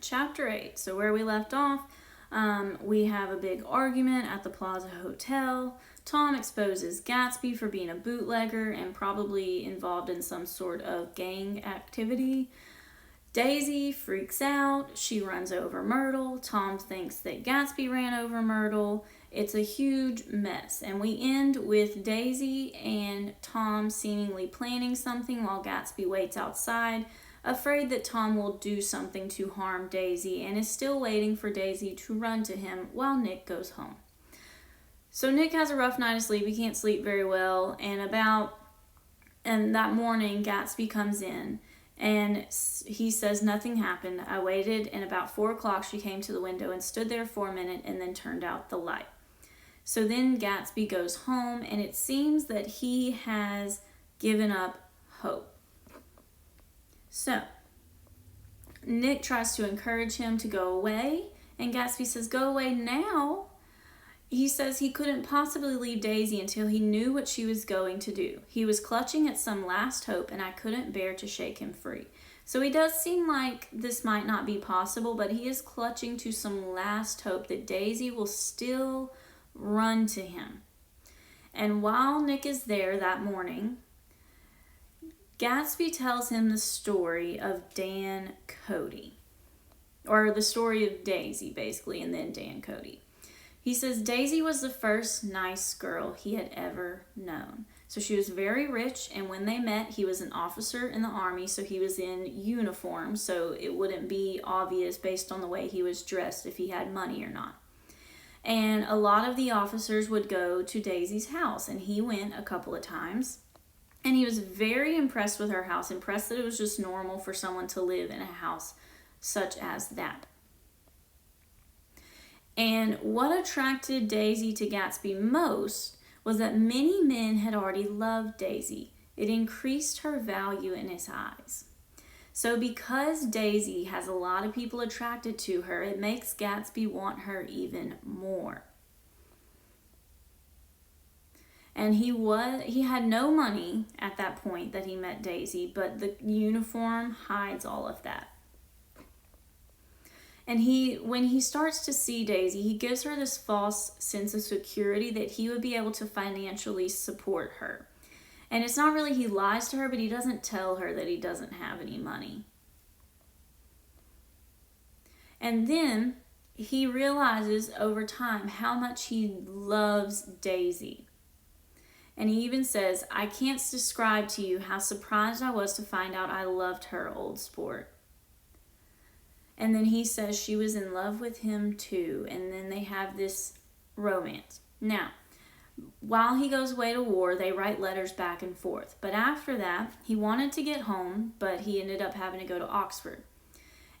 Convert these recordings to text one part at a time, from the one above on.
Chapter 8. So where we left off, we have a big argument at the Plaza Hotel. Tom exposes Gatsby for being a bootlegger and probably involved in some sort of gang activity. Daisy freaks out. She runs over Myrtle. Tom thinks that Gatsby ran over Myrtle. It's a huge mess. And we end with Daisy and Tom seemingly planning something while Gatsby waits outside, afraid that Tom will do something to harm Daisy, and is still waiting for Daisy to run to him while Nick goes home. So Nick has a rough night of sleep. He can't sleep very well. And that morning, Gatsby comes in. And he says, nothing happened. I waited, and about 4 o'clock she came to the window and stood there for a minute and then turned out the light. So then Gatsby goes home, and it seems that he has given up hope. So Nick tries to encourage him to go away, and Gatsby says, go away now. He says he couldn't possibly leave Daisy until he knew what she was going to do. He was clutching at some last hope, and I couldn't bear to shake him free. So he does seem like this might not be possible, but he is clutching to some last hope that Daisy will still run to him. And while Nick is there that morning, Gatsby tells him the story of Dan Cody. Or the story of Daisy, basically, and then Dan Cody. He says Daisy was the first nice girl he had ever known. So she was very rich, and when they met, he was an officer in the army, so he was in uniform, so it wouldn't be obvious based on the way he was dressed if he had money or not. And a lot of the officers would go to Daisy's house, and he went a couple of times. And he was very impressed with her house, impressed that it was just normal for someone to live in a house such as that. And what attracted Daisy to Gatsby most was that many men had already loved Daisy. It increased her value in his eyes. So because Daisy has a lot of people attracted to her, it makes Gatsby want her even more. And he had no money at that point that he met Daisy, but the uniform hides all of that. And when he starts to see Daisy, he gives her this false sense of security that he would be able to financially support her. And it's not really he lies to her, but he doesn't tell her that he doesn't have any money. And then he realizes over time how much he loves Daisy. And he even says, I can't describe to you how surprised I was to find out I loved her, old sport. And then he says she was in love with him too. And then they have this romance. Now, while he goes away to war, they write letters back and forth. But after that, he wanted to get home, but he ended up having to go to Oxford.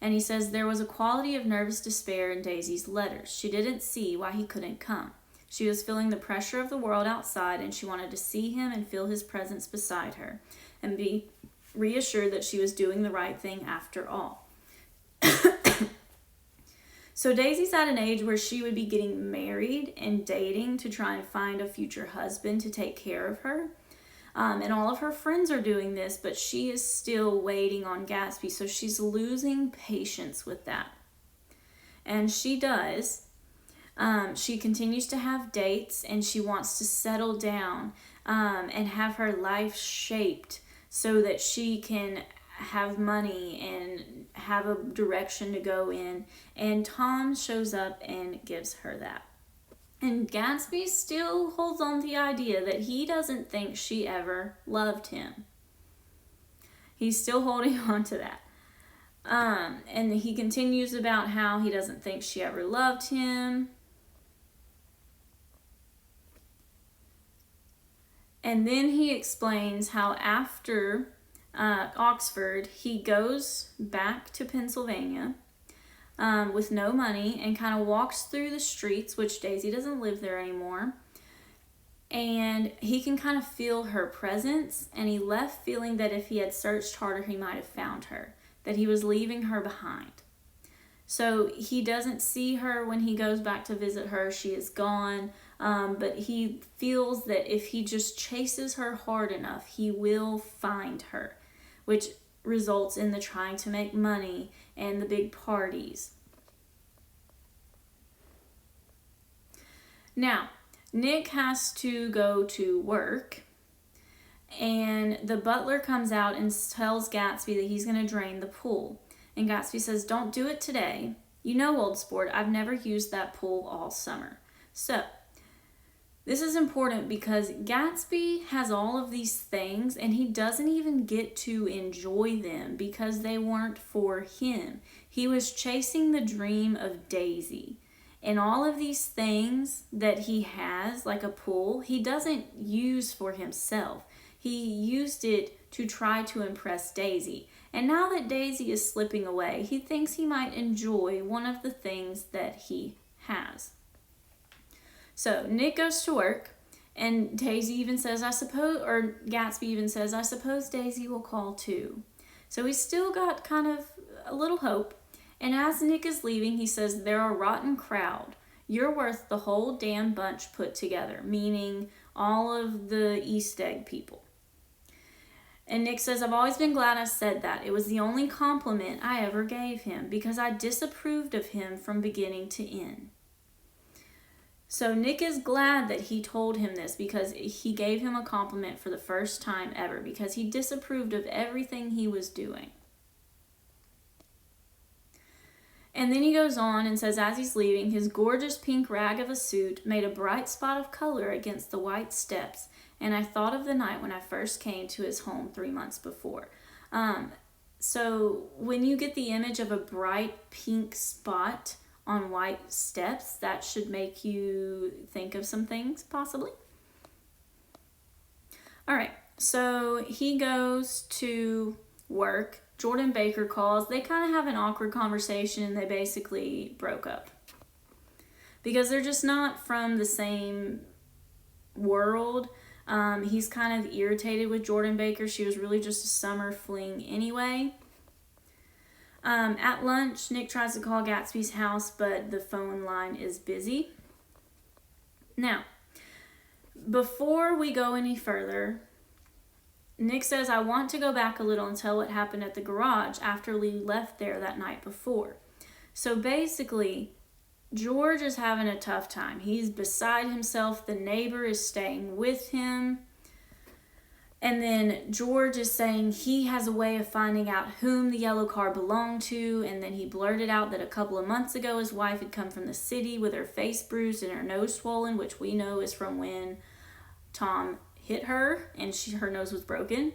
And he says there was a quality of nervous despair in Daisy's letters. She didn't see why he couldn't come. She was feeling the pressure of the world outside, and she wanted to see him and feel his presence beside her and be reassured that she was doing the right thing after all. So Daisy's at an age where she would be getting married and dating to try and find a future husband to take care of her. And all of her friends are doing this, but she is still waiting on Gatsby, so she's losing patience with that. And she does. She continues to have dates, and she wants to settle down and have her life shaped so that she can have money and have a direction to go in. And Tom shows up and gives her that. And Gatsby still holds on to the idea that he doesn't think she ever loved him. He's still holding on to that. And he continues about how he doesn't think she ever loved him. And then he explains how after Oxford, he goes back to Pennsylvania with no money and kind of walks through the streets, which Daisy doesn't live there anymore. And he can kind of feel her presence, and he left feeling that if he had searched harder, he might have found her, that he was leaving her behind. So he doesn't see her when he goes back to visit her. She is gone. But he feels that if he just chases her hard enough, he will find her, which results in the trying to make money and the big parties. Now, Nick has to go to work, and the butler comes out and tells Gatsby that he's going to drain the pool. And Gatsby says, "Don't do it today. You know, old sport, I've never used that pool all summer." So, this is important because Gatsby has all of these things and he doesn't even get to enjoy them because they weren't for him. He was chasing the dream of Daisy. And all of these things that he has, like a pool, he doesn't use for himself. He used it to try to impress Daisy. And now that Daisy is slipping away, he thinks he might enjoy one of the things that he has. So Nick goes to work, and Daisy even says, Gatsby even says, "I suppose Daisy will call too." So he's still got kind of a little hope. And as Nick is leaving, he says, "They're a rotten crowd. You're worth the whole damn bunch put together," meaning all of the East Egg people. And Nick says, "I've always been glad I said that. It was the only compliment I ever gave him because I disapproved of him from beginning to end." So Nick is glad that he told him this because he gave him a compliment for the first time ever because he disapproved of everything he was doing. And then he goes on and says as he's leaving, his gorgeous pink rag of a suit made a bright spot of color against the white steps, and I thought of the night when I first came to his home 3 months before. So when you get the image of a bright pink spot on white steps, that should make you think of some things, possibly. All right, so he goes to work. Jordan Baker calls. They kind of have an awkward conversation. They basically broke up because they're just not from the same world. He's kind of irritated with Jordan Baker. She was really just a summer fling anyway. At lunch, Nick tries to call Gatsby's house, but the phone line is busy. Now, before we go any further, Nick says, "I want to go back a little and tell what happened at the garage after Lee left there that night before." So basically, George is having a tough time. He's beside himself. The neighbor is staying with him. And then George is saying he has a way of finding out whom the yellow car belonged to. And then he blurted out that a couple of months ago his wife had come from the city with her face bruised and her nose swollen, which we know is from when Tom hit her and her nose was broken.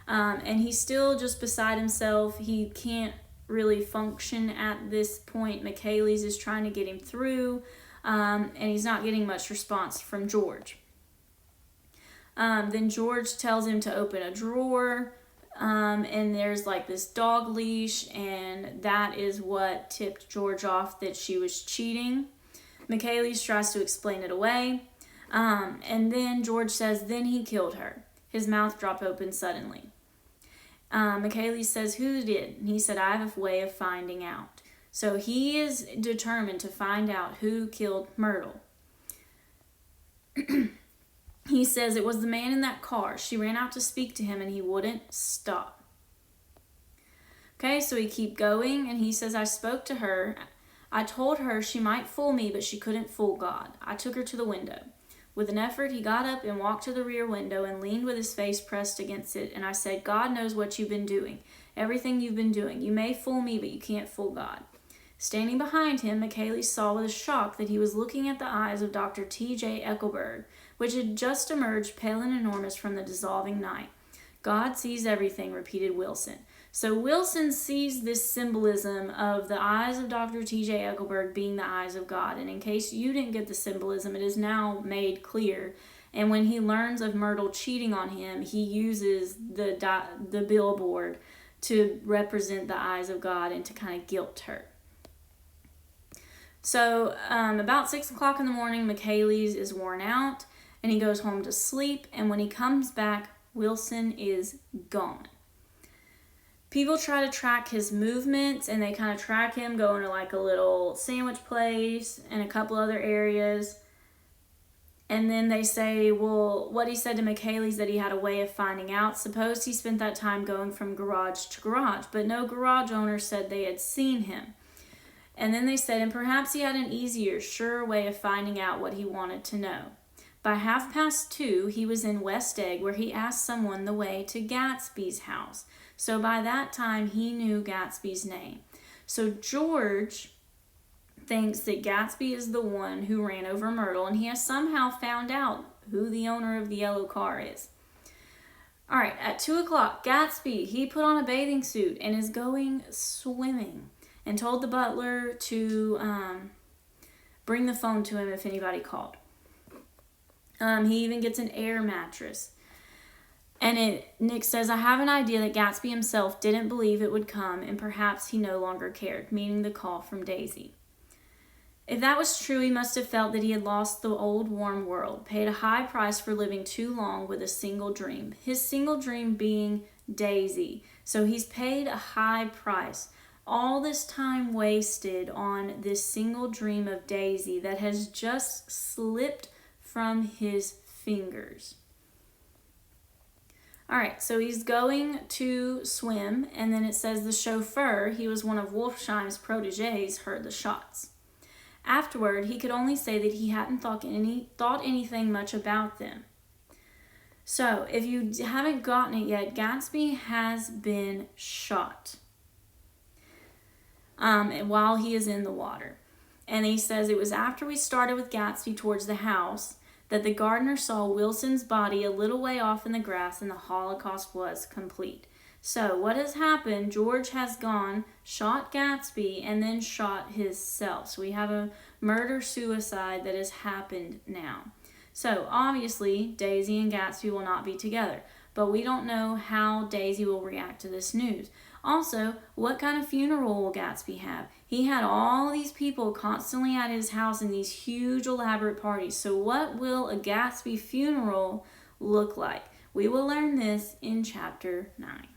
And he's still just beside himself. He can't really function at this point. McKaylee's is trying to get him through, and he's not getting much response from George. Then George tells him to open a drawer, and there's like this dog leash, and that is what tipped George off that she was cheating. McKaylee's tries to explain it away, and then George says, then he killed her. His mouth dropped open suddenly. McKaylee says, who did? And he said, I have a way of finding out. So he is determined to find out who killed Myrtle. He says it was the man in that car. She ran out to speak to him and he wouldn't stop. Okay, so we keep going and he says, I spoke to her. I told her she might fool me, but she couldn't fool God. I took her to the window. With an effort, he got up and walked to the rear window and leaned with his face pressed against it. And I said, God knows what you've been doing. Everything you've been doing. You may fool me, but you can't fool God. Standing behind him, McKaylee saw with a shock that he was looking at the eyes of Dr. T.J. Eckelberg, which had just emerged pale and enormous from the dissolving night. God sees everything, repeated Wilson. So Wilson sees this symbolism of the eyes of Dr. T.J. Eckelberg being the eyes of God. And in case you didn't get the symbolism, it is now made clear. And when he learns of Myrtle cheating on him, he uses the billboard to represent the eyes of God and to kind of guilt her. So about 6 o'clock in the morning, McKaylee's is worn out and he goes home to sleep. And when he comes back, Wilson is gone. People try to track his movements and they kind of track him going to like a little sandwich place and a couple other areas. And then they say, well, what he said to McHaley's that he had a way of finding out. Suppose he spent that time going from garage to garage, but no garage owner said they had seen him. And then they said, and perhaps he had an easier, surer way of finding out what he wanted to know. By 2:30, he was in West Egg, where he asked someone the way to Gatsby's house. So by that time, he knew Gatsby's name. So George thinks that Gatsby is the one who ran over Myrtle, and he has somehow found out who the owner of the yellow car is. All right, at 2 o'clock, Gatsby, he put on a bathing suit and is going swimming, and told the butler to bring the phone to him if anybody called. He even gets an air mattress. And Nick says, I have an idea that Gatsby himself didn't believe it would come, and perhaps he no longer cared, meaning the call from Daisy. If that was true, he must have felt that he had lost the old warm world, paid a high price for living too long with a single dream. His single dream being Daisy. So he's paid a high price. All this time wasted on this single dream of Daisy that has just slipped from his fingers. All right, so he's going to swim, and then it says the chauffeur, he was one of Wolfsheim's proteges, heard the shots. Afterward, he could only say that he hadn't thought anything much about them. So, if you haven't gotten it yet, Gatsby has been shot while he is in the water. And he says it was after we started with Gatsby towards the house that the gardener saw Wilson's body a little way off in the grass, and the Holocaust was complete. So what has happened, George has gone, shot Gatsby, and then shot himself. So we have a murder-suicide that has happened now. So obviously, Daisy and Gatsby will not be together. But we don't know how Daisy will react to this news. Also, what kind of funeral will Gatsby have? He had all these people constantly at his house in these huge elaborate parties. So what will a Gatsby funeral look like? We will learn this in Chapter 9.